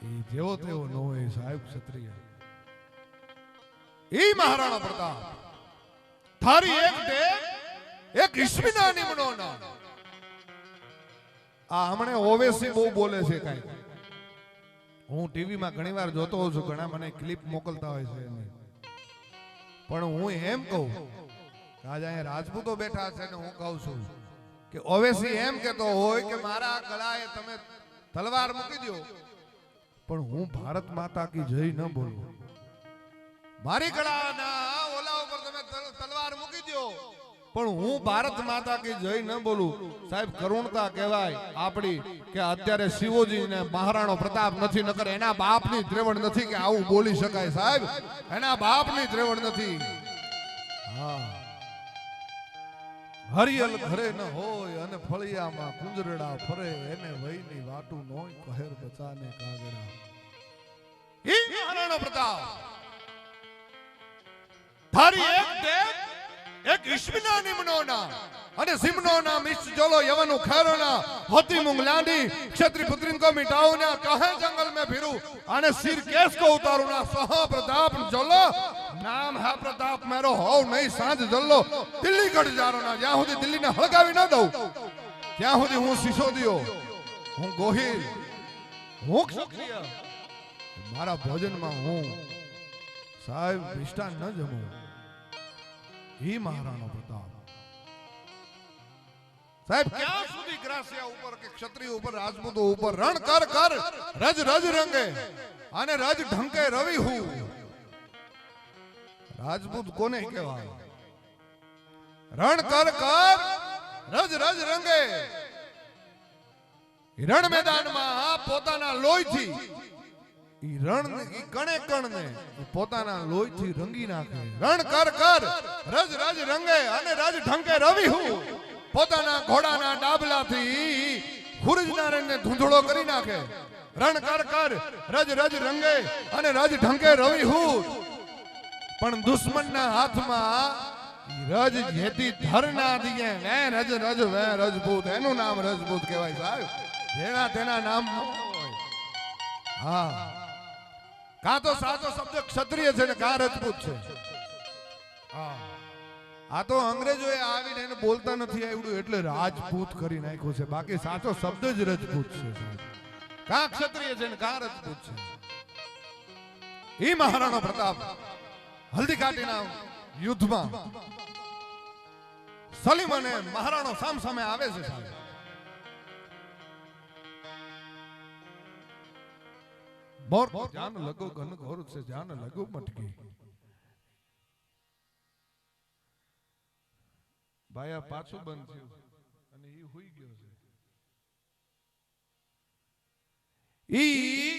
એ જેવો તેવો ન હોય સાહેબ ક્ષત્રિય. એ મહારાણા પ્રતાપ થારી એક ડે એક ઈશ્વીના નિમણો ના. આ હમણે ઓવેસી બહુ બોલે છે કાઈ. હું ટીવી માં ઘણીવાર જોતો હોઉં છું, ઘણા મને ક્લિપ મોકલતા હોય છે એને. પણ હું એમ કહું કે આજે અહીંયા રાજપૂતો બેઠા છે ને હું કહું છું કે ઓવેસી એમ કહેતો હોય કે મારા ગળાએ તમે તલવાર મૂકી દો, પણ હું ભારત માતા કી જય ન બોલું. મારી ગળાના ઓલા ઉપર તમે તલવાર મૂકી દો, પણ હું ભારત માતા કી જય ન બોલું. સાહેબ કરુણતા કહેવાય આપણી કે અત્યારે શિવજી ને મહારાણો પ્રતાપ નથી, નકર એના બાપની ત્રેવડ નથી કે આવું બોલી શકાય. સાહેબ એના બાપની ત્રેવડ નથી. હા, હરિયલ ઘરે ન હોય અને ફળિયામાં કુંજરડા ફરે, એને વહીની વાટું નોય કહેર બચાને કાગડા. ઈ મહારાણો પ્રતાપ થારી એક દે એક ઈશ્વીના નિમણોના અને સિમનોના મિષ્ટ જોલો યવનું ખેરોના હોતી મૂંગ લાંડી ક્ષત્રિય પુત્રીન કો મિટાઉના કહે જંગલ में फिरूं અને सिर केस को उतारूं ना सहा प्रताप जोलो नाम है प्रताप मेरो हो नहीं सांझ जल्लो दिल्ली गढ़ जारो ना જ્યાં સુધી દિલ્હીને હળગાવી ન દઉં ત્યાં સુધી હું સિસોદિયો, હું ગોહિલ, હું ક્ષત્રિય, મારા ભોજનમાં હું સાહેબ મિષ્ટાન ન જમું. ही महाराणा प्रताप साहब क्या સુધી ગ્રાસિયા ઉપર કે ક્ષત્રિય ઉપર રાજપૂતો ઉપર રણ કર કર રજ રજ રંગે અને રજ ઢંકે રવિ હું. રાજપૂત કોને કહેવાય? રણ કર કર રજ રજ રંગે. રણ મેદાનમાં પોતાના લોહીથી ઈ રણ ઈ કણે કણને પોતાના લોહીથી રંગી નાખે. રણ કર કર રજ રજ રંગે અને રજ ઢંકે રવિ હું. પોતાના ઘોડાના ડાબલાથી ખુરજના રંગને ધૂંધળો કરી નાખે. રણ કર કર રજ રજ રંગે અને રજ ઢંકે રવિ હું. પણ દુશ્મનના હાથમાં રજ જેતી ધરના દીએ વે રજ રજ વે રજપૂત. એનું નામ રજપૂત કહેવાય સાહેબ. જેના તેના નામ હા, કા તો સાચો શબ્દ ક્ષત્રિય છે ને કા રજપૂત છે. હા, આ તો અંગ્રેજોએ આવીને એને બોલતા નથી આવડ્યું એટલે રાજપૂત કરી નાખ્યો છે. બાકી સાચો શબ્દ જ રજપૂત છે. કા ક્ષત્રિય છે ને કા રજપૂત છે. ઈ મહારાણો પ્રતાપ હલ્દી ઘાટીના યુદ્ધમાં સલીમ અને મહારાણો સામ સામે આવે છે સાહેબ. મોર જાન લગો ઘન ઘોર છે જાન લગો મટકી. ભાઈ આ પાછું બંધ થયું અને ઈ હુઈ ગયો છે. ઈ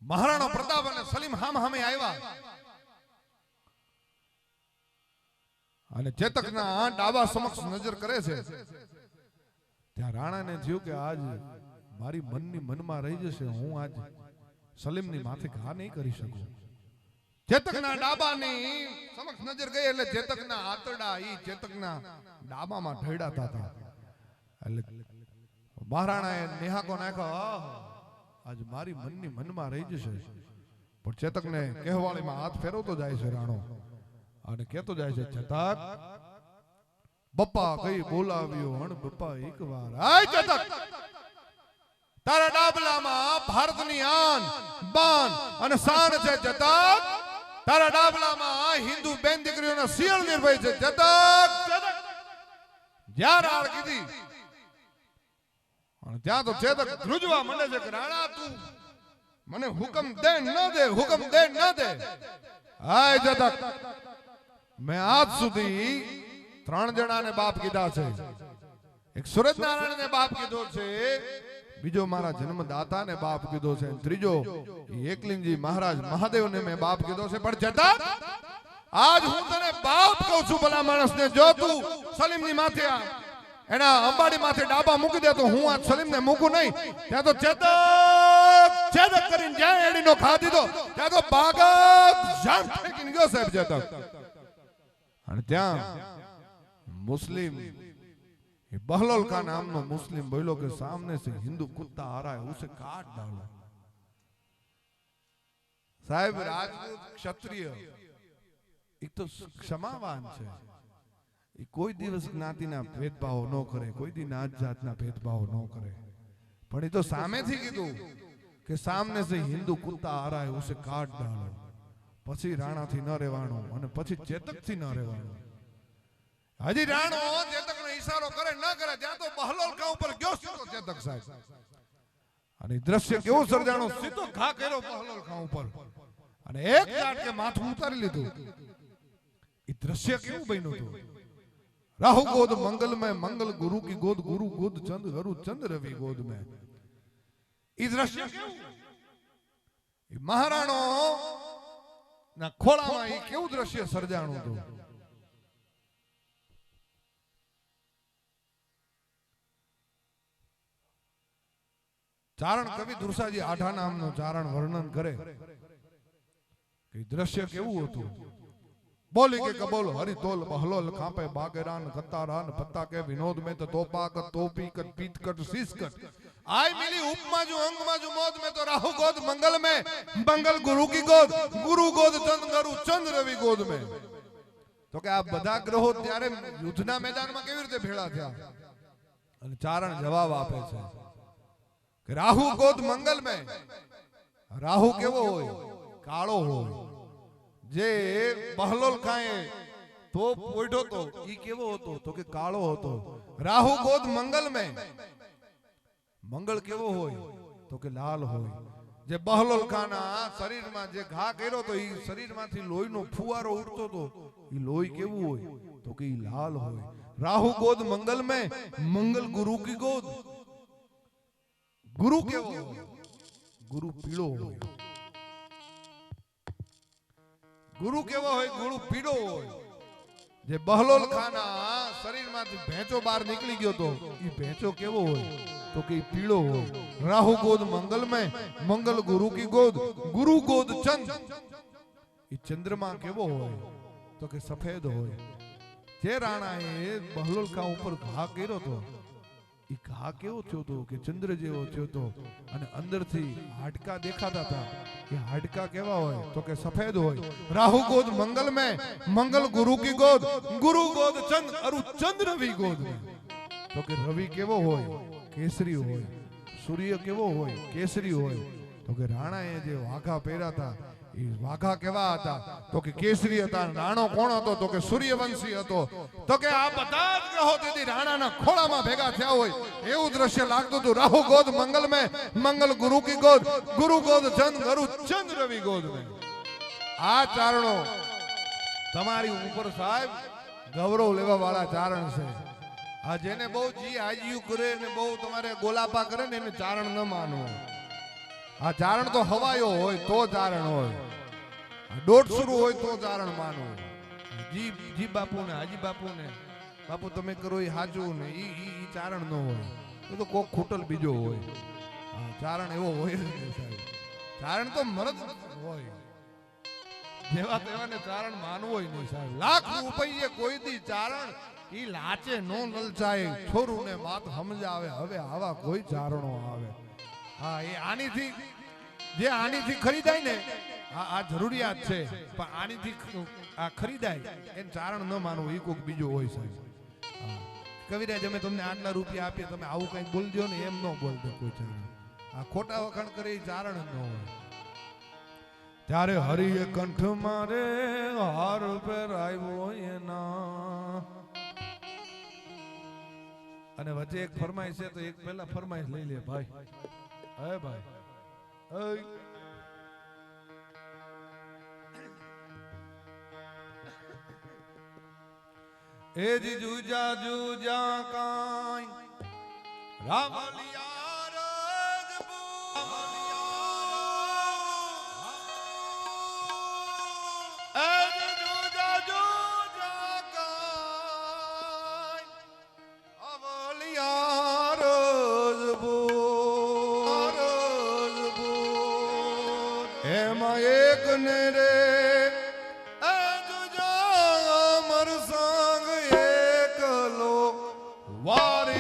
મહારાણા પ્રતાપ અને સલીમ હામ હામે આવ્યા અને ચેતકના ડાબા સમક્ષ નજર કરે છે. ત્યાં રાણાને થયું કે આજ મારી મનની મનમાં રહી જશે, હું આજ સલીમની માથે ઘા નહીં કરી શકું. ચેતકના ડાબાની સમક્ષ નજર ગઈ એટલે ચેતકના આંતરડા ઈ ચેતકના ડાબામાં ઢળ્યા હતા. એટલે મહારાણાએ નિહાકો નાખ્યો, આજ મારી મનની મનમાં રહી જશે. પણ ચેતકને કહેવાળીમાં હાથ ફેરવતો જાય છે રાણો અને કહેતો જાય છે, ચેતક બપ્પા કઈ બોલાવ્યો હણ બપ્પા એકવાર. આય ચેતક, તારા ડાબલામાં ભારતની આન બાન અને શાન છે. ચેતક, તારા ડાબલામાં હિન્દુ બેન દીકરીઓના શિયળ નિર્ભય છે. ચેતક, જ્યાં રાળ કીધી અને ત્યાં તો ચેતક ધ્રુજવા માંડે છે કે રાણા તું મને હુકમ દે ન દે, હુકમ દે ન દે. હાય ચેતક, મેં આજ સુધી 3 જણાને બાપ કીધા છે. એક સૂરજનારાયણને બાપ કીધો છે, બીજો મારા જન્મદાતાને બાપ કીધો છે, ત્રીજો એકલિંગજી મહારાજ મહાદેવને મેં બાપ કીધો છે. પણ ચેતક, આજ હું તને બાપ કહું છું ભલા માણસને. જો તું સલીમની માથે એના અંબાડી માથે ડાબા મૂકી દે તો હું આ સલીમને મૂકું નહીં. ત્યાં તો ચેતક કરીને જ્યાં એડીનો ખા દીધો ત્યાં તો બાગત જામ ફેંકીને ગયો સાહેબ ચેતક. અને ત્યાં મુસ્લિમ बहलोल का नामनो मुस्लिम बोलो के सामने से हिंदू कुत्ता आ रहा है उसे काट डालो। साहेब राजपूत क्षत्रिय एक तो क्षमावान है, कोई दिवस ज्ञातिना भेदभाव न करे, कोई दी नात जातना भेदभाव न करे, पण तो सामे थी कीधुं के सामने से हिंदू कुत्ता आ रहा है उसे काट डालो, पछी राणा थी न रहेवानो अने पछी चेतक थी न रहेवानो। हजी राणो चेतक ने इशारो करे न करे ज्यां तो बहलोल का ऊपर गयो सीधो चेतक साहेब अने दृश्य केवो सर्जाणो सीधो घा कर्यो बहलोल का ऊपर अने एक जाट के माथुं उतारी लीधुं। ई दृश्य केवुं बन्युं तो राहु गोद मंगल में मंगल गुरु की गोद गुरु गोद चंद गुरु चंद रवि गोद में। ई दृश्य केवुं ई महाराणो ना खोळामां ई केवुं दृश्य सर्जाणुं तो। चारण कवि दुर्साजी आठा नामनो चारण वर्णन करे कि दृश्य केवुं हतुं। बोली के कबोल हरितोल बहलोल खापे बागेरान कतारान पत्ता के विनोद में तो तोपा कट टोपी कट पीत कट शीश कट आई मिली उपमा जो अंग मा जो मोद में तो राहु गोद मंगल में मंगल गुरु की गोद गुरु गोद चंद गुरु चंद रवि गोद में। तो के आ बधा ग्रहो त्यारे युद्धना मैदान में केवी रीते भेळा थया अने चारण जवाब आपे छे कि राहु गोद मंगल में राहु केवो होय काळो होय जे बहलोल खाए तो पोइठो तो ई केवो होतो तो के काळो होतो। राहु गोद मंगल में मंगल केवो होय तो के लाल होय। जे बहलोल खाना शरीर में जे घा कर्यो तो ई शरीर मांथी लोहीनो फुवारो उड़तो तो ई लोही केवुं होय तो के ई लाल होय। राहु गोद मंगल में मंगल गुरु की गोद गुरु केवो होय गुरु पीळो होय। गुरु केवो होय गुरु पीड़ो होय। जे बहलोल खाना शरीर मांथी भेंचो बाहर निकली गयो तो ई भेंचो केवो होय तो के पीड़ो होय। राहु गोद मंगल में मंगल गुरु की गोद गुरु गोद चंद ई चंद्रमा केवो होय तो के सफेद होय। जे राणाए बहलोल का ऊपर घा कर्यो तो ई घा केवो थयो तो के चंद्र जेवो थयो तो अने अंदरथी हाडका देखाता था कि हाडका केवा होय तो के सफेद होय। राहु गोद मंगल में मंगल गुरु की गोद गुरु गोद चंद अरु चंद रवि गोद में तो के रवि केवो होय केसरी होय। सूर्य केवो होय केसरी होय तो के राणाए जे वाघा પહેર્યા था ई वाघा केवा हता तो के केसरी हता। राणो कोण हतो तो के सूर्यवंशी हतो। तो के आ बधा ज ग्रहो तेदी राणाना खोळामां भेगा थया होय एवुं दृश्य लागतुं હતું। राहु गोद मंगल में मंगल गुरु की गोद गुरु गोद चंद गुरु चंद रवि गोद में। आ चारणो तमारी ऊपर साहेब गौरव लेवा वाला चारण छे। आ जेने बहु जी आजीयू करे ने बहु तमारे गोलापा करे ने एने चारण न मानो। आ चारण तो हवायो होय तो चारण होय डोट शुरू होय तो चारण मानो। जी जी बापू ने हाजी बापू ने बापू तमे करो ई हाजू ने ई चारण न होय तो कोक खूटल बीजो होय। चारण एवो होय नहीं साहेब। चारण तो मर्द होय जेवा तेवा ने चारण मानवो ही नहीं साहेब। लाख रुपये कोई दी चारण ई लाचे नो ललचाए छोरू ने बात समजावे हवे आवा कोई चारणो आवे। हाँ ये आनी थी जे आनी थी खरीदाय ने आ जरूरियात छे पण आनी थी आ खरीदाय एन चारण न मानो ई कोक बीजो होय साहेब। कविराज અમે તમને આટલા રૂપિયા આપીએ તમે આવું કંઈક બોલ દો ને એમ ન બોલ દો કોઈ ચારણ। આ ખોટા વખાણ કરે એ ચારણ જ ન હોય। ત્યારે હરિએ કંઠ મારે હાર પહેરાવ્યો એના અને વચ્ચે એક ફરમાઈશ છે તો એક પહેલા ફરમાઈશ લઈ લે ભાઈ। હે ભાઈ ए जी जूजा जूजा काई रावलिया राजबू ए जी जूजा जूजा काई रावलिया राजबू एमा एक ने रे वारे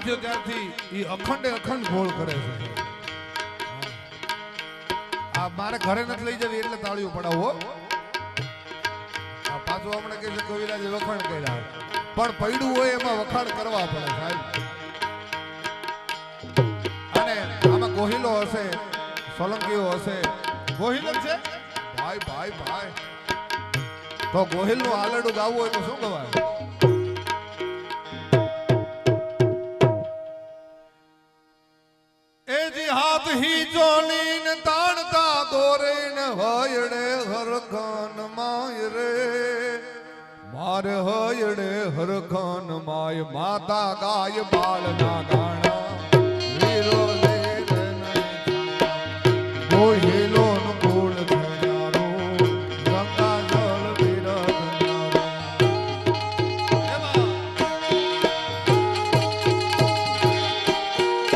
થયો ત્યારથી ઈ અખંડે અખંડ ગોળ કરે છે. આ મારે ઘરે નથી લઈ જવી એટલે તાળીઓ પડાવો. આ પાછું હમણાં કે છે કવિરાજે વખાણ કર્યા, પણ પડ્યું હોય એમાં વખાણ કરવા પડે સાહેબ. અને આમાં ગોહિલો હશે, સોલંકીઓ હશે. ગોહિલ જ છે ભાઈ ભાઈ ભાઈ. તો ગોહિલ નું આલડું ગાવું હોય તો શું ગવાય? એજી હાથ હી જોની ને તાણતા દોરે ને હયડે હરખાન માય રે, મારે હયડે હરખાન માય માતા ગાય બાળ ના ગાણા વીરો લે રે નહીં ગોહિલો નું ગોળ થનારો ગંગા જળ વિરધનારો.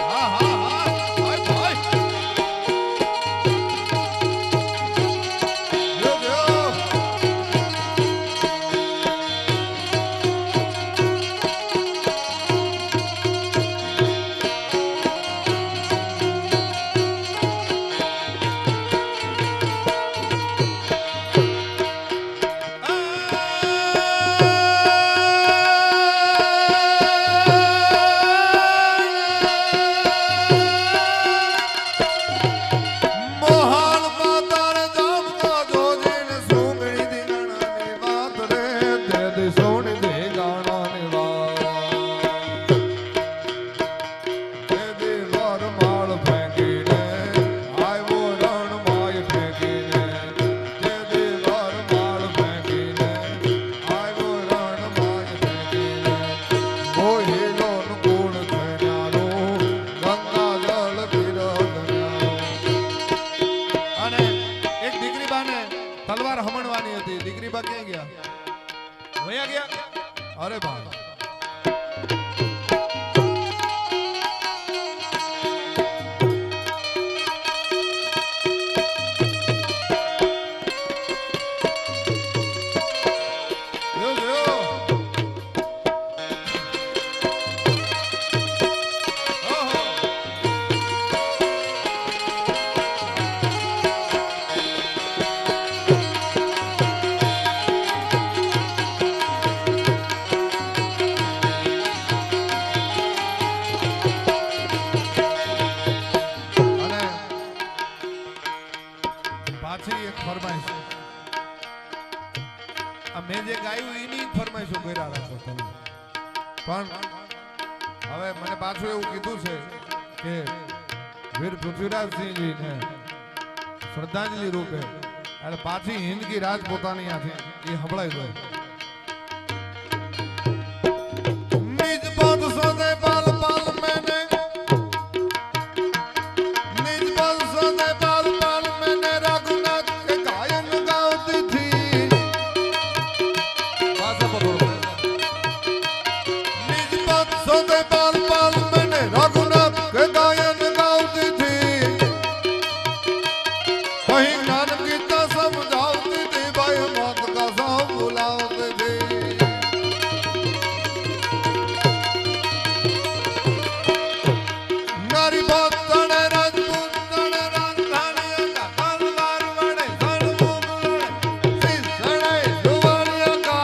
હા હા હા ભાઈ ભાઈ જો જો મોહાલ પાતાર જામતા જોજીને સુંગણી દીનાની વાત રે તે દિસોની દે ગાણાની વાત તે દી વર માળ ફેંકીને આવ્યો રણ માય ફેંકીને તે દી વર માળ ફેંકીને આવ્યો રણ માય ફેંકીને ગોહિલો નું કુળ થનારો ગંગા જળ વિરધનારો. અને એક દીકરી બાને તલવાર હમણવાની હતી. દીકરી બા ક્યાં ગયા? વયા ગયા. અરે ભાઈ જો જો ઓહો અને પાછી એક ફરમાઈશ. આ મેં જે ગાયું એની જ ફરમાઈશો કર્યા રાખો તમે. પણ હવે મને પાછું એવું કીધું છે કે વીર પૃથ્વીરાજસિંહજીને શ્રદ્ધાંજલિ રૂપે એટલે પાછી હિન્દકી રાજ પોતાની આથી એ સંભળાઈ ગયો. નિજ પદ સોદે પાલ પાલ મેને નિજ पल सोने पाल पाल मैंने रघुनाथ के गायन गाती थी. निज पद सोने पाल पाल मैंने रघुनाथ के गायन गाती थी. कहीं ज्ञान गीता समझाती थी भाई मौत का सब बुलाती थी. नारी बहुत तड़े राजपूत तड़े राजधानियों का तलवार वड़े धन मुगल शीश सड़े दुआरियों का.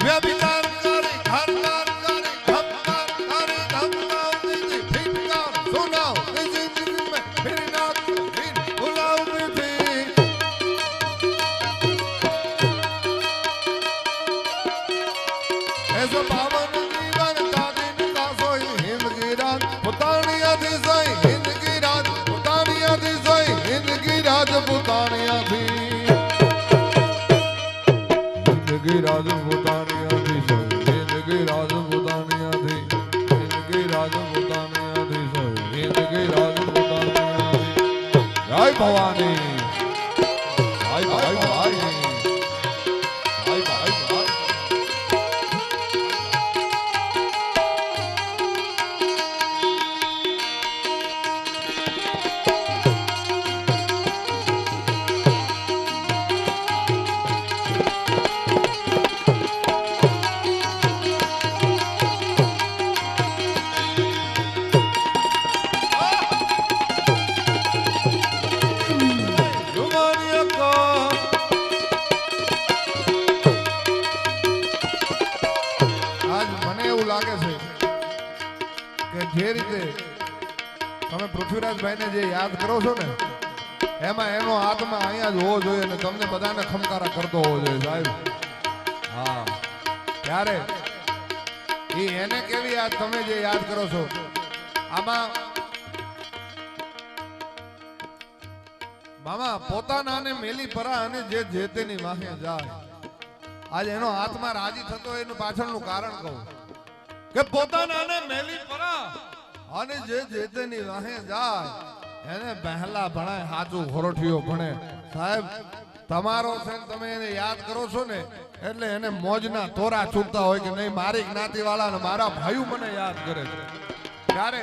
व्यभिचार करे घरदार करे धमकार करे धमकावती थी. फिटकार सुनावती जिंदगी में फिर नाथ फिर बुलावती थी. ऐसा पावन जीवन दादी का सोई हिंद की राज पुतानी आधी सोई हिंद की राज पुतानी आधी सोई हिंद की राज पुतानी आधी हिंद की राज पुतानी आधी सोई हिंद की राज पुतानी आधी हिंद की राज पुतानी आधी सोई हिंद की राज पुतानी आधी. जय भवानी भाई भाई भाई भाई भाई भाई. જે રીતે તમે પૃથ્વીરાજભાઈને જે યાદ કરો છો ને એમાં એનો આત્મા અહીંયા જ હોવો જોઈએ અને તમને બધાને ખમકારા કરતો હોવો જોઈએ સાહેબ. હા ત્યારે એને કેવી યાદ તમે જે યાદ કરો છો આમાં મામા પોતાના અને મેલી પરા અને જે તેની વાહે જાય આજે એનો આત્મા રાજી થતો એનું પાછળનું કારણ કહું કે પોતાના અને મેલી પરા અને જે તેની વાહે જાય એને પહેલા ભણાય સાચું ખોરઠિયો ભણે સાહેબ. તમારો છે તમે એને યાદ કરો છો ને એટલે એને મોજના તોરા છૂટતા હોય કે નહીં મારી જ્ઞાતિ વાળા ને મારા ભાઈઓ મને યાદ કરે છે ત્યારે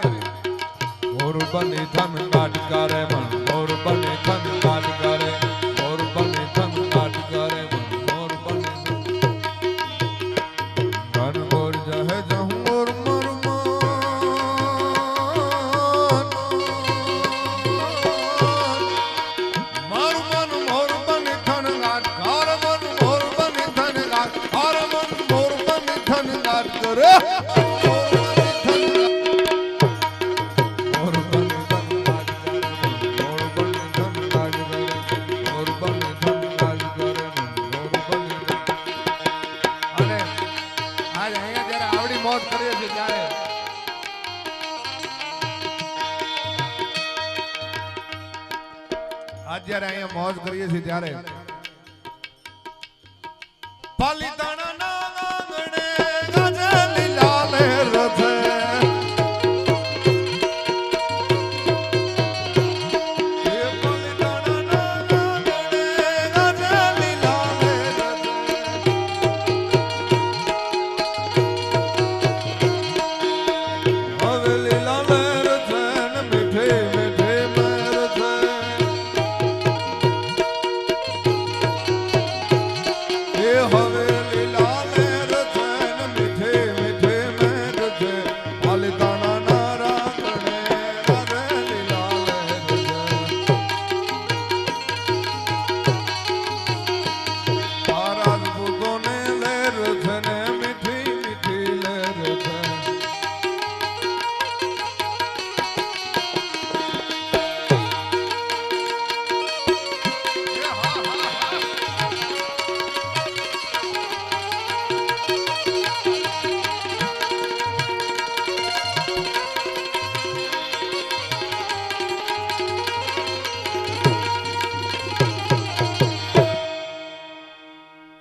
મોર બની થન કાટ કરે મન મોર બની થન કાટ કરે મોર બની થન કાટ કરે મોર બની ધન મોર જહે જહું મોર મોર જ્યારે અહીંયા મોજ કરીએ છીએ ત્યારે પાલીતાણા ના આંગણે ગાજે લીલા લહેર છે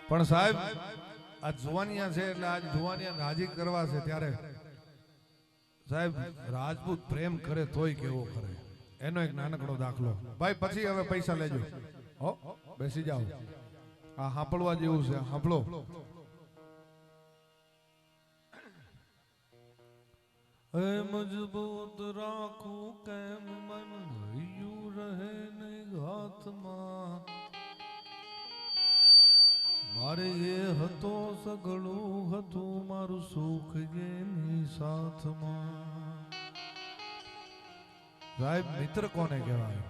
પણ સાહેબ આ જુવાનિયા છે એટલે આજ જુવાનિયા રાજી કરવા છે ત્યારે સાહેબ રાજપૂત પ્રેમ કરે તોય કેવો કરે એનો એક નાનકડો દાખલો ભાઈ પછી હવે પૈસા લેજો હો બેસી જાઓ આ સાંભળવા જેવું છે સાંભળો એ મજબૂત રાખું કેમ મન રહ્યું રહે નહીં હાથમાં મારે એ હતો સગળું હતું મારું સુખ એની સાથમાં. સાહેબ મિત્ર કોને કહેવાય?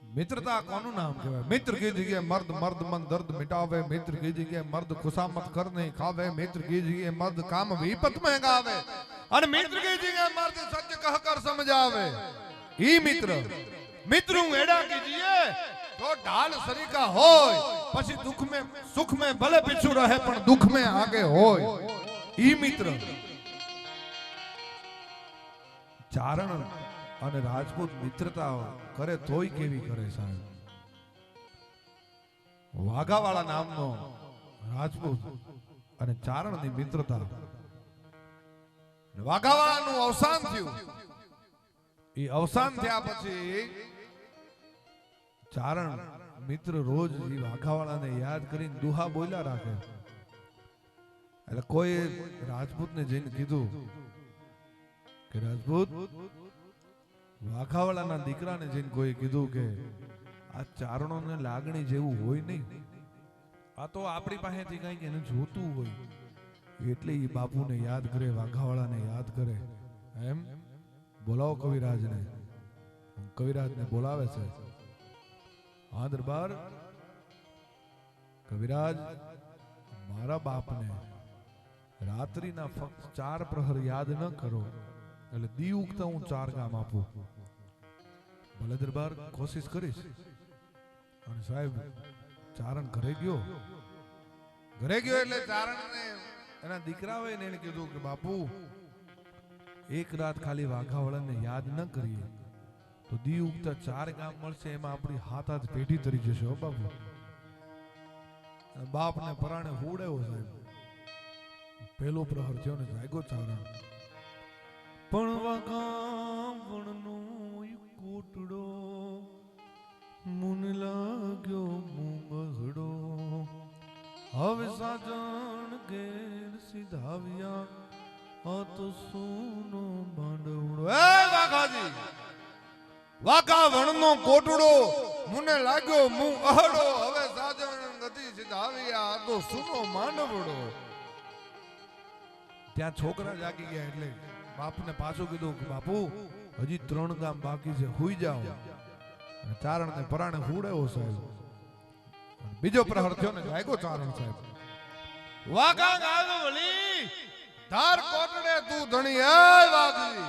મિત્રતા કોનું નામ કહેવાય? મિત્ર की जगह मर्द मर्द मन दर्द मिटावे मित्र की जगह मर्द खुशामत कर नहीं खावे मित्र की जगह मर्द काम विपत में गावे और मित्र की जगह मर्द सच कहकर समझावे. ई मित्र मित्र एड़ा कीजिए तो ढाल सरीका होय પછી દુખ में सुख में भले पीछू रहे पण दुख में आगे होय. ई मित्र ચારણ અને રાજપૂત મિત્રતા કરે તોય કેવી કરે સાહેબ. વાઘાવાળા નામનો રાજપૂત અને ચારણની મિત્રતા. વાઘાવાળાનું અવસાન થયું. એ અવસાન થયા પછી ચારણ મિત્ર રોજ એ વાઘાવાળાને યાદ કરીને દુહા બોલ્યા રાખે. એટલે કોઈ રાજપૂતને જઈને કીધું કે રાજપૂત વાઘાવાળાના દીકરાને જઈને કોઈ કીધું કે આ ચારણોને લાગણી જેવું હોય નહીં, આ તો આપણી પાસેથી કઈક એને જોતું હોય એટલે એ બાપુને યાદ કરે, વાઘાવાળાને યાદ કરે. એમ બોલાવો કવિરાજને. કવિરાજને બોલાવે છે. હા દરબાર, કવિરાજ મારા બાપને રાત્રિના ફક્ત 4 પ્રહર યાદ ન કરો એટલે દી ઉગતા હું 4 ગામ આપું. ભલે દરબાર કોશિશ કરીશ. અને સાહેબ ચારણ ઘરે ગયો એટલે ચારણને એના દીકરા હોય ને એને કીધું કે બાપુ એક રાત ખાલી વાઘાવાળાને યાદ ન કરીએ તો દી ઉગતા 4 ગામ મળશે, એમાં આપણી હાથ પેઢી તરી જશે. હો બાપુ. બાપને પરાણે હુડાયો સાહેબ. પહેલો પ્રહર થયો ને જાગ્યો ચારણ. પણ વાઘાવણનો કોટડો મુન લાગ્યો મુંગડો, હવે સાજણ ઘેર સીધાવ્યા આ તો સૂનો માંડવડો. એ વાઘાજી, વાઘાવણનો કોટડો મુને લાગ્યો મુંગડો, હવે સાજણ ગતિ સીધાવ્યા આ તો સૂનો માંડવડો. ત્યાં છોકરા જાગી ગયા એટલે બાપને પાછું કીધું કે બાપુ હજી 3 ગામ બાકી છે, હુઈ જાઓ. ચારણને પરાણે હુડાયો સાહેબ. બીજો પ્રહર થયો ને જાગ્યો ચારણ સાહેબ. વાઘા ગાવ વળી ધાર કોટડે તું ધણી. એ વાઘજી,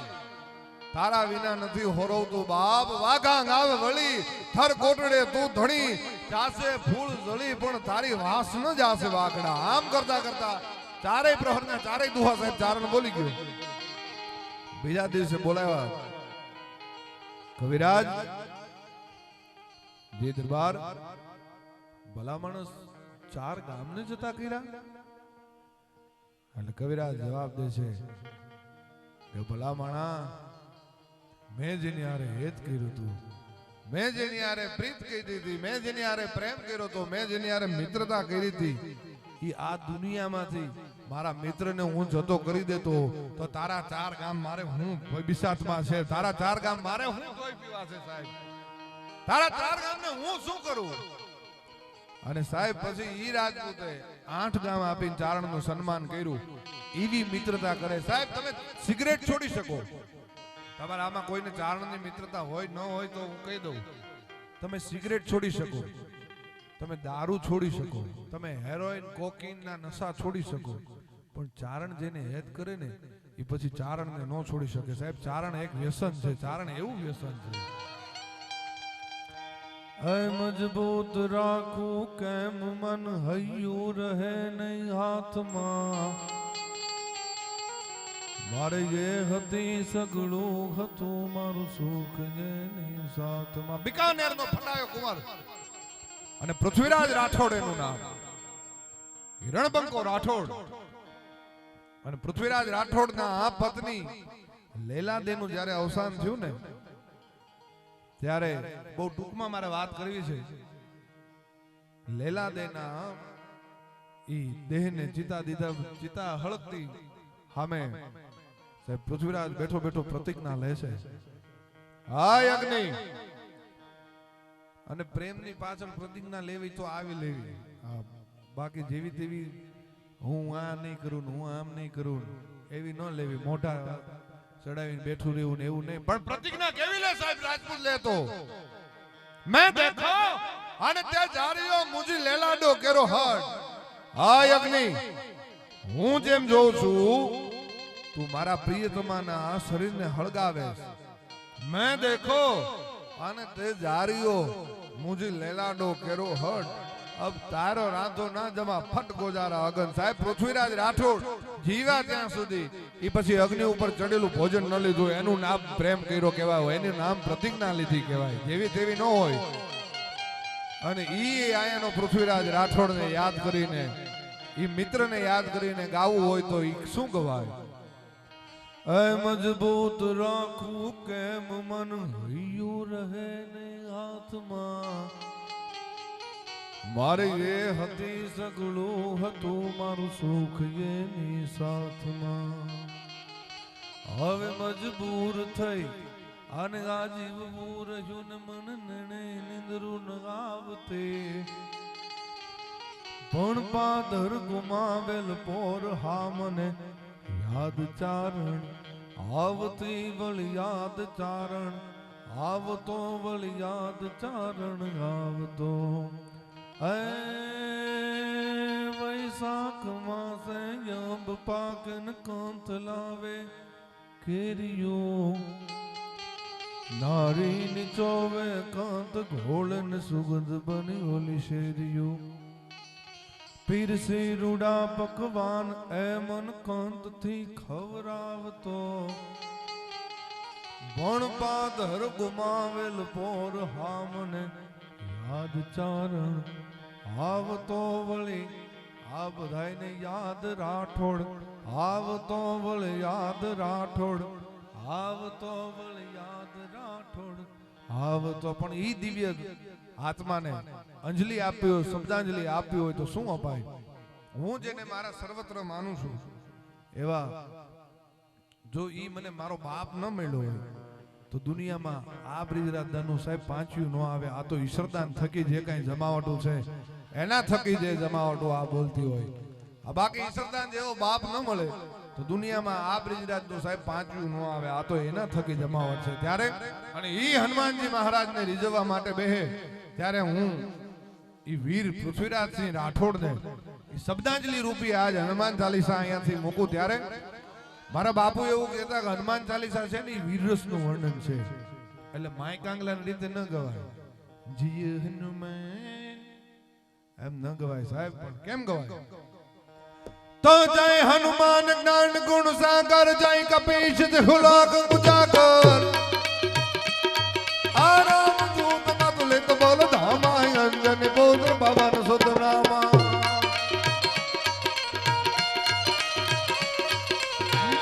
તારા વિના નથી હોરવતું બાપ. વાઘા ગાવ વળી થર કોટડે તું ધણી, જાસે ફૂલ જળી પણ તારી વાસ ન જાશે વાઘડા. આમ કરતા કરતા ચારેય પ્રહરના ચારેય દુહા સાહેબ ચારણ બોલી ગયો. બીજા દિવસે બોલાવ્યા કવિરાજ, જે દરબાર ભલા માણસ 4 ગામને જતા કર્યા. એટલે કવિરાજ જવાબ દે છે કે ભલા માણા, મેં જેની હારે હેત કર્યું હતું, મેં જેની હારે પ્રીત કરી હતી, મેં જેની હારે પ્રેમ કર્યો હતો, મેં જેની હારે મિત્રતા કરી હતી, એ આ દુનિયામાંથી મારા મિત્રને હું જતો કરી દેતો તો તારા 4 ગામ મારે હું બિસાતમાં છે, તારા 4 ગામ મારે હું જોઈ પીવા છે સાહેબ, તારા 4 ગામને હું શું કરું. અને સાહેબ પછી ઈ રાજપૂતે 8 ગામ આપીને ચારણનું સન્માન કર્યું. એવી મિત્રતા કરે સાહેબ. તમે સિગરેટ છોડી શકો, તમારા આમાં કોઈને ચારણની મિત્રતા હોય ન હોય તો હું કહી દઉં, તમે સિગરેટ છોડી શકો, તમે દારૂ છોડી શકો, તમે હેરોઇન કોકીન ના નશા છોડી શકો, પણ ચારણ જેને હેત કરે ને એ પછી ચારણને ન છોડી શકે સાહેબ. ચારણ એક વ્યસન છે, ચારણ એવું વ્યસન છે. મજબૂત રાખું કેમ મન હૈયું રહે નહીં હાથમાં, મારે એ હતી સગળું હતું મારું સુખ એની સાથમાં. બિકાનેરનો ફટાયો કુંવર અને પૃથ્વીરાજ રાઠોડ એનું નામ. હિરણબંકો રાઠોડ અને પૃથ્વીરાજ રાઠોડના પત્ની લેલાદેનું જ્યારે અવસાન થયું ને ત્યારે બહુ ટૂંકમાં મારે વાત કરવી છે. લેલાદેના ઈ દેહને ચિતા દીધા, ચિતા હળગતી સામે સાહેબ પૃથ્વીરાજ બેઠો બેઠો પ્રતિજ્ઞા લે છે, હાય અગ્નિ. અને પ્રેમની પાછળ પ્રતિજ્ઞા લેવી તો આવી લેવી, બાકી જેવી તેવી હું આ નહીં કરું, હું આમ નહીં કરું એવી ન લેવી. મોઢા ચડાવીને બેઠું રહેવું ને એવું નહીં, પણ પ્રતિજ્ઞા કેવી લે સાહેબ રાજપૂત લે તો. મેં દેખો અને તે જારીઓ મુજી લેલાડો કેરો હટ, હાય અગ્નિ, હું જેમ જોઉં છું તું મારા પ્રિયતમાના શરીરને હળગાવે. મેં દેખો અને તે જારીઓ મુજી લેલાડો કેરો હટ, અબ તારો રાંધો ના જમા ફટ ગોજારા અગન. સાહેબ પૃથ્વીરાજ રાઠોડ જીવા ત્યાં સુધી એ પછી અગ્નિ ઉપર ચડેલું ભોજન ન લીધું એનું નામ પ્રેમ કર્યો કહેવાય, એનું નામ પ્રતિજ્ઞા લીધી કહેવાય, જેવી તેવી ન હોય. અને ઈ આયાનો પૃથ્વીરાજ રાઠોડને યાદ કરીને, ઈ મિત્રને યાદ કરીને ગાવું હોય તો ઈ શું ગવાય? એ મજબૂત રાખું કેમ મન હૈયું રહે ને હાથમાં, મારે એ હતી સગળું હતું મારું સુખ એની સાથમાં. હવે મજબૂર થઈ અને આજીવવું રહ્યું ને મન નણે નિંદરું ન આવતે, પણ પાદર ગુમાવેલ પોર હા મને યાદ ચારણ આવતી વળ યાદ ચારણ આવતો વળ યાદ ચારણ આવતો. વૈસા माख मासे यंब पाकन कांत लावे केरियो नारी निचोवे कांत घोलन सुगंध बनी ओली शेरियो पीर से रूड़ा पकवान ए मन कांत थी खवरावतो पण पादर गुमावेल पोर हामने याद चारण आवतो वળી આ બધાયને યાદ રાઠોડ આવતો વળી યાદ રાઠોડ આવતો વળી યાદ રાઠોડ આવતો પણ ઈ દિવ્ય આત્માને અંજલિ આપી હોય શબ્દાંજલિ આપી હોય તો શું અપાય હું જેને મારા સર્વત્ર માનું છું એવા જો ઈ મને મારો બાપ ન મળ્યો હોય તો દુનિયામાં આ બ્રિજરાજ દાનુ સાહેબ પાંચ્યું ન આવે આ તો ઈશ્વરદાન થકી જે કાંઈ જમાવટું છે એના થકી જે જમાવટો આ બોલતી હોય આ બાકી ઈશ્વરદાન જેવો બાપ ન મળે તો દુનિયામાં આ બ્રિજરાજ નું સાહેબ પાંચવું ન આવે આ તો એના થકી જમાવટ છે ત્યારે અને ઈ હનુમાનજી મહારાજને રીઝવવા માટે બેહે ત્યારે હું ઈ વીર પૃથ્વીરાજસિંહ રાઠોડને ઈ શબ્દાંજલિ રૂપી આજ હનુમાન ચાલીસા અહીંયાથી મૂકું ત્યારે મારા બાપુ એવું કહેતા કે હનુમાન ચાલીસા છે ને ઈ વીરરસનું વર્ણન છે એટલે માય કાંગલાની રીતે ન ગવાય જીય હનુમાન એમ ન ગવાય સાહેબ પણ કેમ ગવાય તો જય હનુમાન જ્ઞાન ગુણ સાગર જય કપીશ હુલાક ઉજાગર આરામ દૂત મતુલિત બોલ ધામા અંજન પુત્ર પવન સુત નામા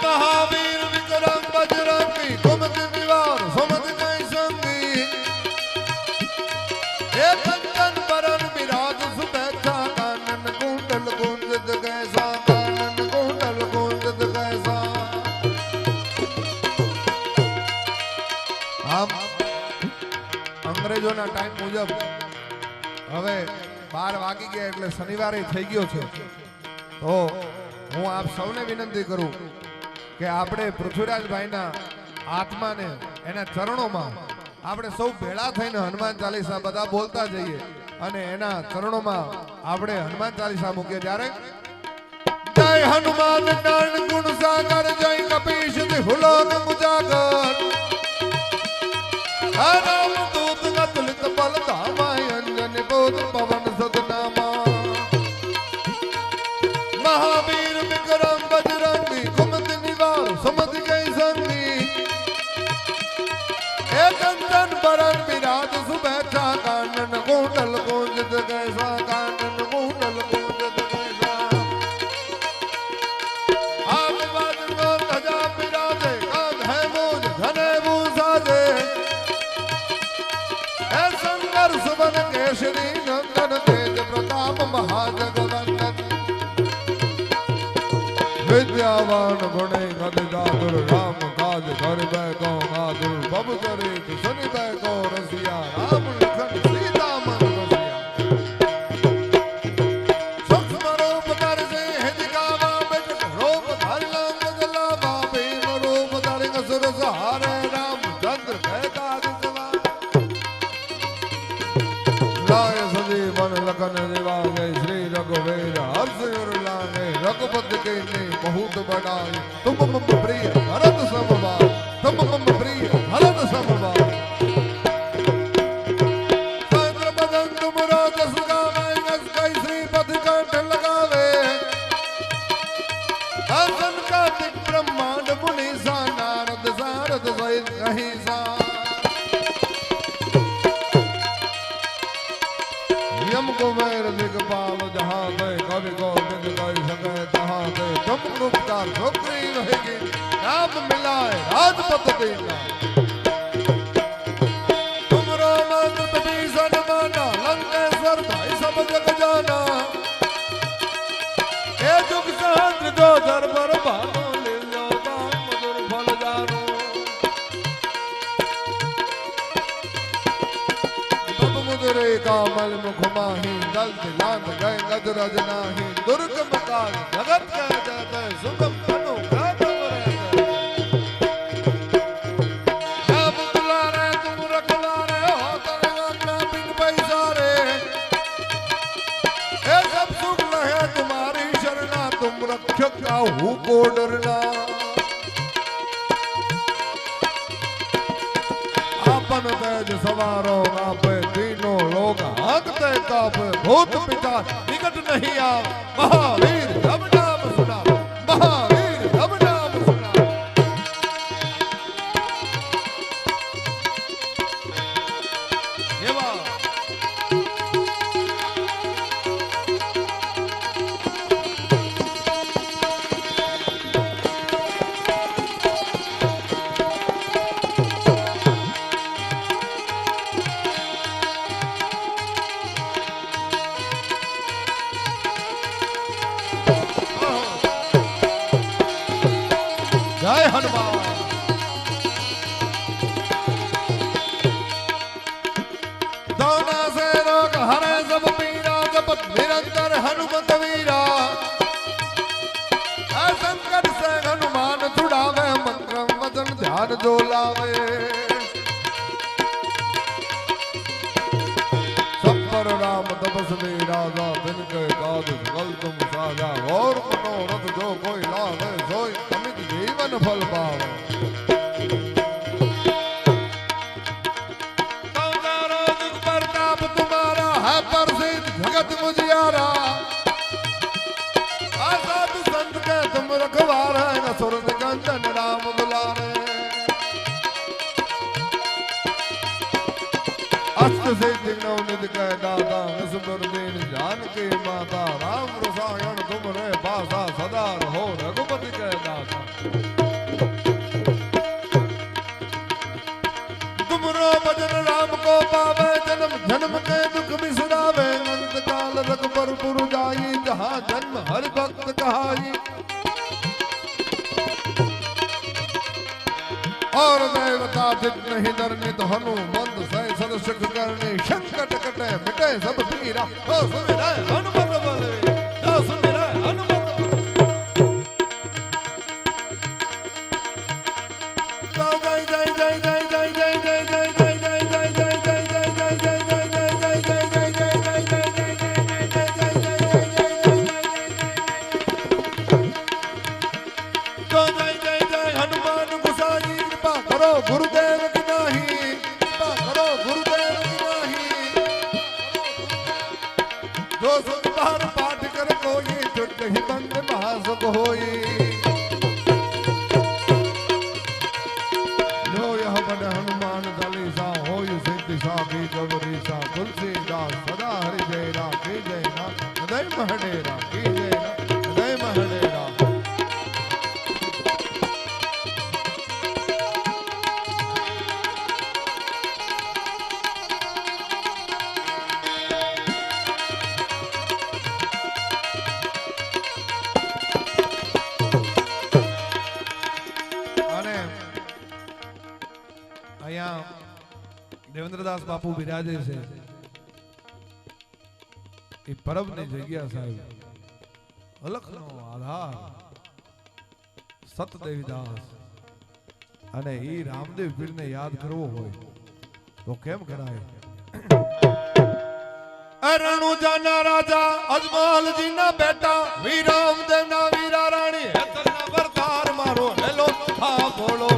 મહાવીર વિક્રમ બજરંગી કુમતિ નિવાર સુમતિ જય સંગી હે કંચન બરન વિરાજ સુબેક્ષા કાનન કુંડલ ગુંજત ગૈસા કાનન કુંડલ ગુંજત ગૈસા આમ અંગ્રેજોના ટાઈમ મુજબ હવે 12 વાગી ગયા એટલે શનિવારે થઈ ગયો છે તો હું આપ સૌને વિનંતી કરું કે આપણે પૃથ્વીરાજભાઈના આત્માને એના ચરણોમાં આપણે સૌ ભેળા થઈને હનુમાન ચાલીસા બધા બોલતા જઈએ અને એના ચરણોમાં આપણે હનુમાન ચાલીસા મૂકીએ ત્યારે જય હનુમાન જ્ઞાન ગુણ સાગર જય કપીશ હુલોક ઉજાગર રામ દૂત અતુલિત બલ ધામા અંજન પુત્ર પવન સદનામા મહાવીર વિક્રમ બજરંગી કુમતિ નિવાર સુમતિ ગઈ સંગી હે કંચન બરન વિરાજ સુબેક્ષા કાનન કુંડલ ગુંજત ગૈસા કાનન કુંડલ ગુંજત ગૈસા આગ બાજ કો ધજા બિરાજે કાંધ હે મોજ ધને ભૂસાજે હે શંકર સુવન કેશરી નંદન તેજ પ્રતાપ મહાજગવંદન विद्यावान गुणे गद दादुर राम काज कर बैको माधुर बब करे सुनि बैको रसिया राम लखन सीता मन रसिया सूक्ष्म रूप धर से हिजगावा बिच रूप धर लंग जलावा भीम रूप धर असुर सहारे राम चंद्र कहता दिसवा लाय सजीवन लखन दिवागे श्री रघुवीर हर्ष उर लागे रघुपति के ने बहुत बड़ाई तुम मम प्रिय भरत समभाव तुम मम प्रिय भरत समभाव सहस्र बदन तुम राज सुगावे यस कई श्रीपद कंठ लगावे आसन कार्तिक ब्रह्मांड मुनि सा नारद सारद सहित कहीं सा यम कुबेर दिगपाल जहाँ गए कवि गोविंद गए सके तहाँ गए तुम उपकार छोकरी रहेगी नाम मिलाए राजपत देना तुम रोमन विभीषण माना लंकेश्वर भाई सब जग जाना हे जुग सहस्त्र जो धर पर भानो ले लो दाम मधुर फल जानो मुदरे कामल मुख माही दल दिलान गए गजरज नाही दुर्गम काल जगत के जग सुगम तनु गातम अब दुलारे तुम रखवारे हो तेरे अपना बिन पैसारे ये सब सुख लहे तुम्हारी शरण दुख काहू को डरना आपन तेज सवारो कापे तीनों लोग हांकते कापे भूत पिचार निकट नहीं आ महावीर जब नाम सुना महावीर जब नाम सुना एवा जय हनुमान दोना से रोग हरे सब पीरा जपत निरंतर हनुमत वीरा संकट से हनुमान छुड़ावे मंत्रम वचन ध्यान जो लावे सब पर राम तपस्वी राजा दिन के काज सकल तुम साजा और मनोरथ जो कोई लावे सोई अमित जीवन फल पावे तुम्हारा दुख प्रताप तुम्हारा है प्रसिद्ध जगत मुजियारा साधु संत के तुम रखवारे न सुरत कंचन राम दुलारे अष्ट सिद्धि नवनिध के दाता नसबर दीन जानकी माता राम रसायन तुम रे पासा सदा रहो रघुपति के दाता तुमरो भजन राम को पावे जन्म जन्म के दुख बिसरावे अंत काल रघुबर पुर जाई जहाँ जन्म हर भक्त कहाई और देवता जित नहीं डरने तो हनुमंत सै सदसुख करने संकट कटे मिटे सब पीरा ओ सुमिरै हनुमत बलवीर ओ सुमिरै हनुमत जय जय जय जय जय जय जय जय जय जय जय जय जय जय जय जय जय गुरुदेव की नाही कृपा करो गुरुदेव की नाही जो सुख बार पाठ कर कोई छुट ही बंद महासुख होई जो यह बड़ हनुमान चालीसा होई सिद्धि साखी गौरीसा तुलसीदास सदा हरि जय राखी जय नाथ हृदय महडेरा की जय नाथ हृदय महडेरा દેવેન્દ્રદાસ બાપુ બિરાજે છે એ પરબની જગ્યા સાહેબ અલખનો આધાર સતદેવીદાસ અને એ રામદેવ પીરને યાદ કરવો હોય તો કેમ કરાય રણુજાના રાજા અજમલજીના બેટા વીર રામદેવના વીરા રાણી હેતરના વરદાર મારો હેલો હા બોલો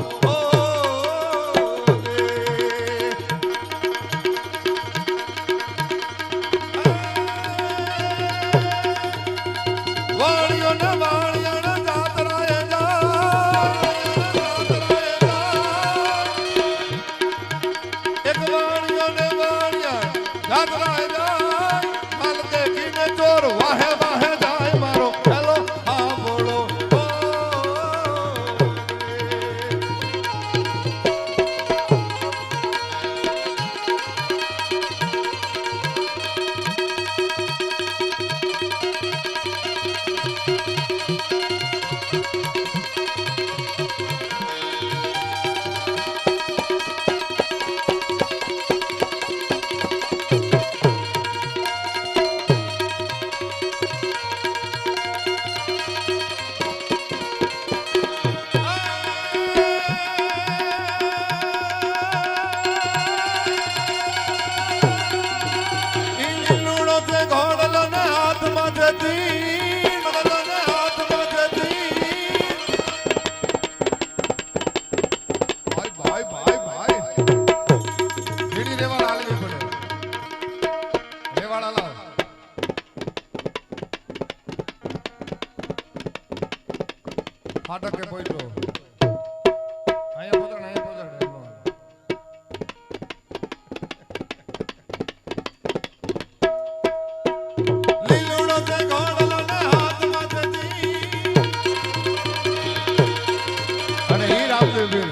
ફાટકે પહોંચ્યો અહીંયા પહોંચાડ એમનો લીલુડો તે ઘોડલો ને હાથમાં જતી અને ઈ રામદેવ પીર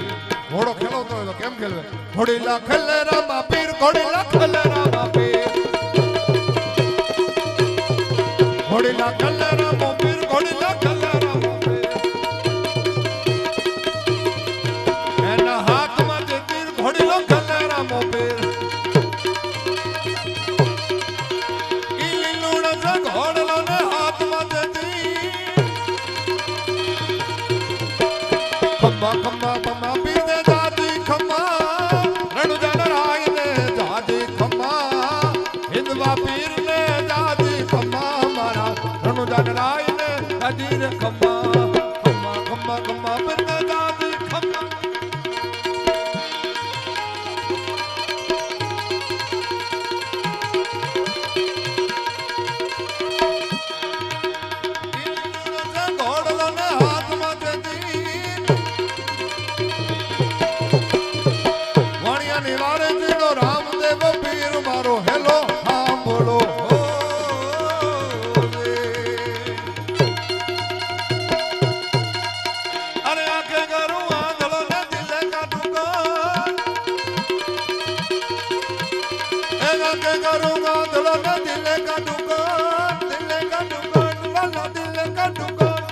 ઘોડો ખેલવતો હોય તો કેમ ખેલવે ઘોડીલા ખલેરામાં પીર ઘોડીલા ખલેરામાં પીર ઘોડીલા ખલેરામાં પીર ઘોડીલા ખલેરામાં પીર એના હાથમાં જે તીર ઘોડીલો ખલેરામાં પીર ઈ લીલુડો તે ઘોડલો ને હાથમાં જતી ખમ્મા ખમ્મા ખમ્મા પીર દે જાતી ખમ્મા રણુજા નરાય ને જાતી ખમ્મા હિંદવા પીર ને જાતી ખમ્મા મારા રણુજા નરાય ને હજીર ખમ્મા ખમ્મા ખમ્મા ખમ્મા પીર ને જાતી ખમ્મા ઘોડલો ને હાથમાં જતી વાણિયાની વારે જીનો રામદેવ પીર મારો હેલો સાંભળો અરે આંખે કરું આંધળો ને દિલે કાઢું કાન એ ગાકે કરું ગાંધળો ને દિલે કાઢું કાન દિલે કાઢું કાન વાલા દિલે કાઢું કાન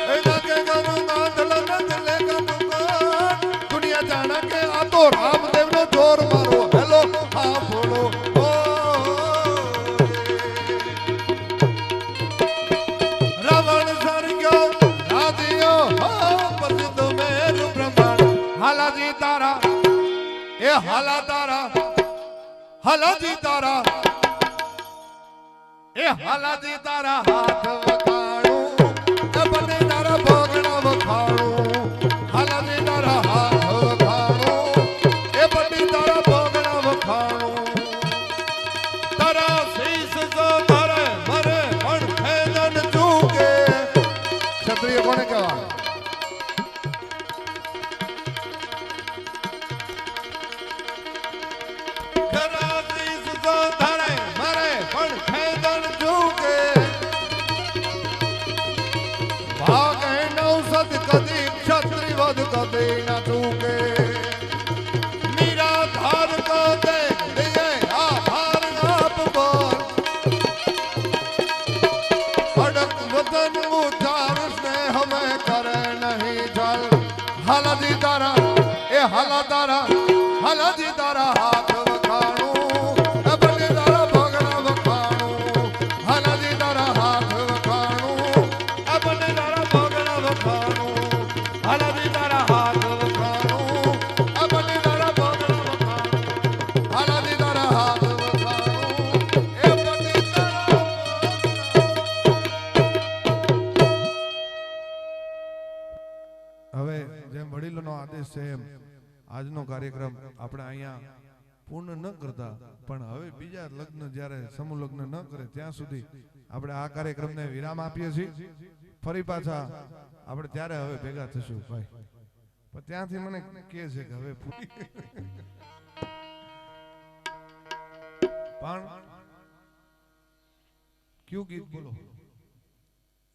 એ ગાકે કરું ગાંધળો ને દિલે કાઢું કાન દુનિયા જાણે કે આ તો રામદેવ નો જોર મારો હેલો સાંભળો રાવણ સર્ગ્યો રાધિયો પ્રસિદ્ધ મેર બ્રહ્માંડ હાલાજી તારા એ હાલા તારા હાલાજી તારા એ હાલાજી તારા હાથ વખાણું એ બને તારા ભોગણા વખાણું હાલાજી તારા હાથ વખાણું એ બને તારા ભોગણા વખાણું તારા શીશ જો તારે મરે પણ ખેદન ચૂકે ક્ષત્રિય કોને કહેવાય તારા શીશ જો તારે મરે પણ ખેદન ચૂકે ભાગ નૌસદ કદી ક્ષત્રિવદ કદી ન ચૂકે નિરાધાર કો દે દિયે આહાર નાપ બોલ અડક વતન ઉધાર સ્નેહ में करे नहीं जल हालाजी तारा ए हाला तारा हालाजी तारा हाथ वखाणું એ બને તારા ભોગણા વખાણું હાલાજી તારા હાથ વખાણું એ બને તારા ભોગણા વખાણું હાલાજી તારા હાથ વખાણું એ બને તારા ભોગણા વખાણું હાલાજી તારા હાથ વખાણું એ બને તારા હવે જેમ વડીલોનો આદેશ છે એમ આજનો કાર્યક્રમ આપણે અહીંયા પૂર્ણ ન કરતા પણ હવે બીજા લગ્ન જ્યારે સમૂહ લગ્ન ન કરે ત્યાં સુધી આપણે આ કાર્યક્રમને વિરામ આપીએ છીએ ફરી પાછા આપણે ત્યારે હવે ભેગા થશું ભાઈ પણ ત્યાંથી મને કહે છે કે હવે પણ કયું ગીત બોલો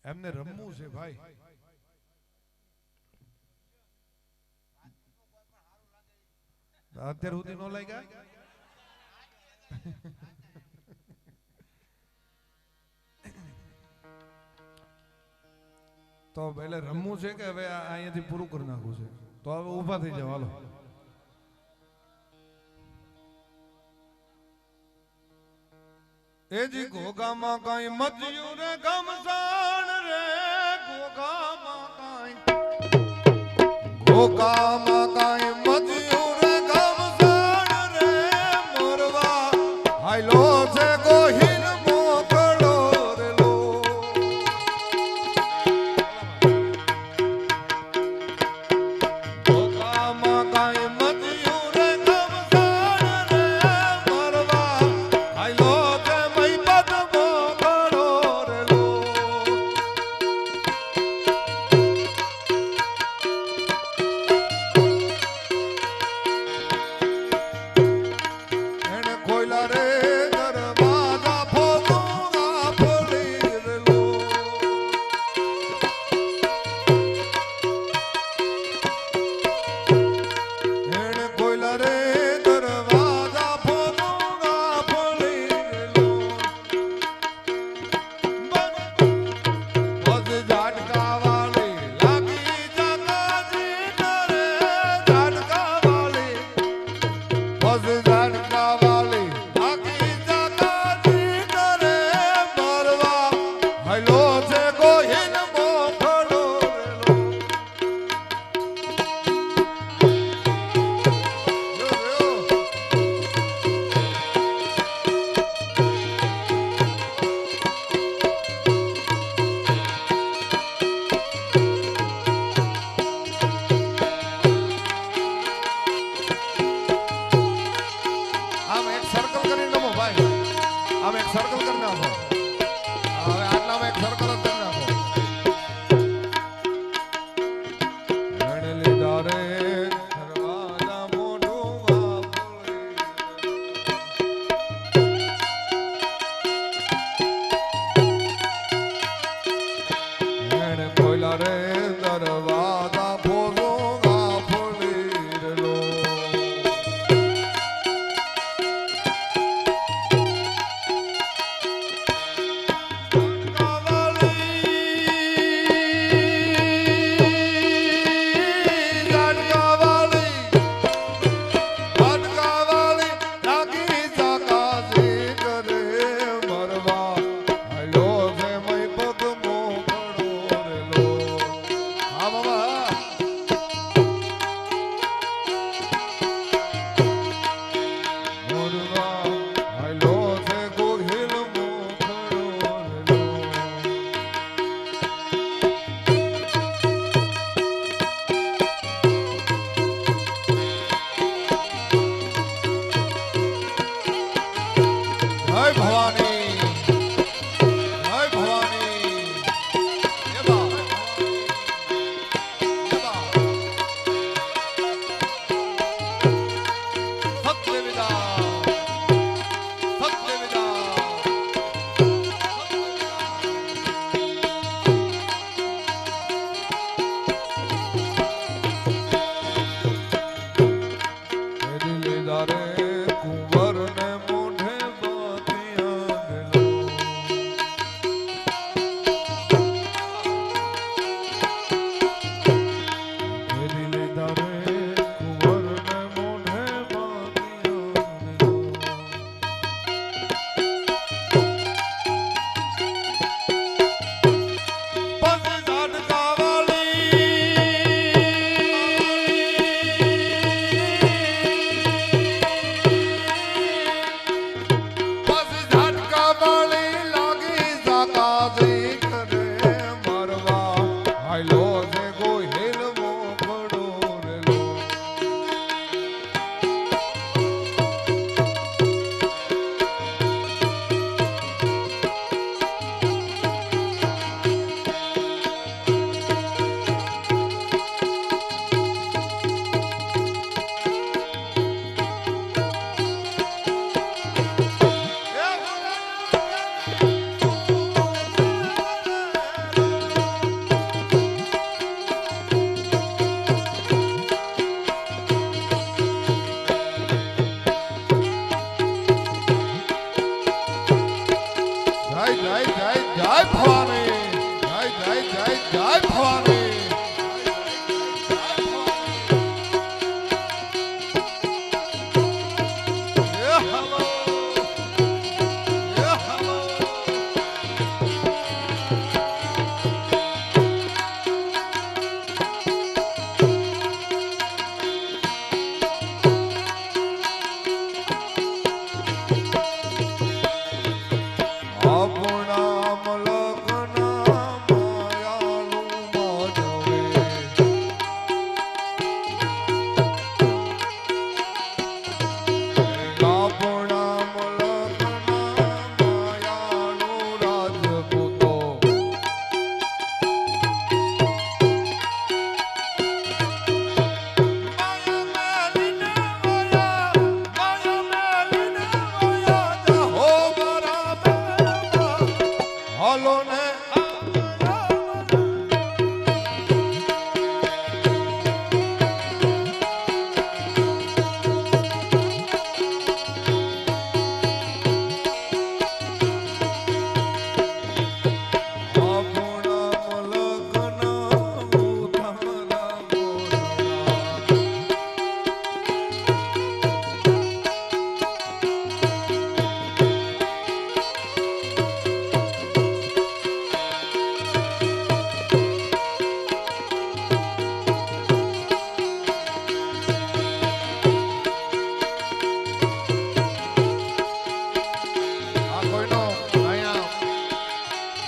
એમને રમવું છે ભાઈ અત્યાર સુધી નો લાગ્યા તો એટલે રમવું છે કે હવે અહીંયાથી પૂરું કરી નાખવું છે તો હવે ઊભા થઈ જાવ હાલો એજી ઘોઘામાં કાંઈ મચ્યું રે ગમસાણ રે ઘોઘામાં કાંઈ ઘોઘામાં કાંઈ મચ્યું રે ગમસાણ રે મોરવા હાયલો છે ગોહિલ મોકળો રેલો ઘોઘામાં કાંઈ મચ્યું રે ગમસાણ રે મોરવા હાયલો છે મૈપત મોકળો રેલો આયલો છે ગોહિલ મોખડો સર્કલ કરી નાખો. હવે આટલામાં એક સર્કલ જ કરી નાખો. રણ લીધા રે દરવાજા મોઢું વાપરે રણ ખોલા રે દરવાજા ફોલો વાપરે લો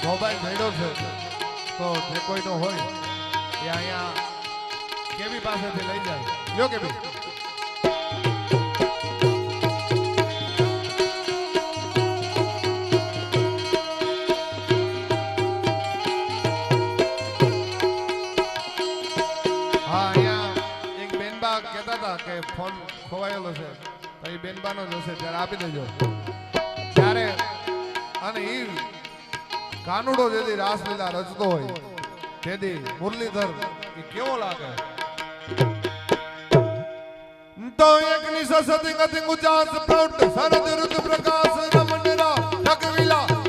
મોબાઈલ મળ્યો છે તો જે કોઈનો હોય એ અહીંયા કેવી પાસેથી લઈ જાય લ્યો કેવી હા અહીંયા એક બેનબા કહેતા હતા કે ફોન ખોવાયેલો છે તો એ બેનબાનો જ હશે ત્યારે આપી દેજો ત્યારે અને એ કાનુડો જેથી રાસલીલા રચતો હોય તેથી મુરલીધર એ કેવો લાગે તો એક નિશ સતી ગતિ ગુજાસ પ્રૌઢ સરદ ઋતુ પ્રકાશ રમણરા ઠગવિલા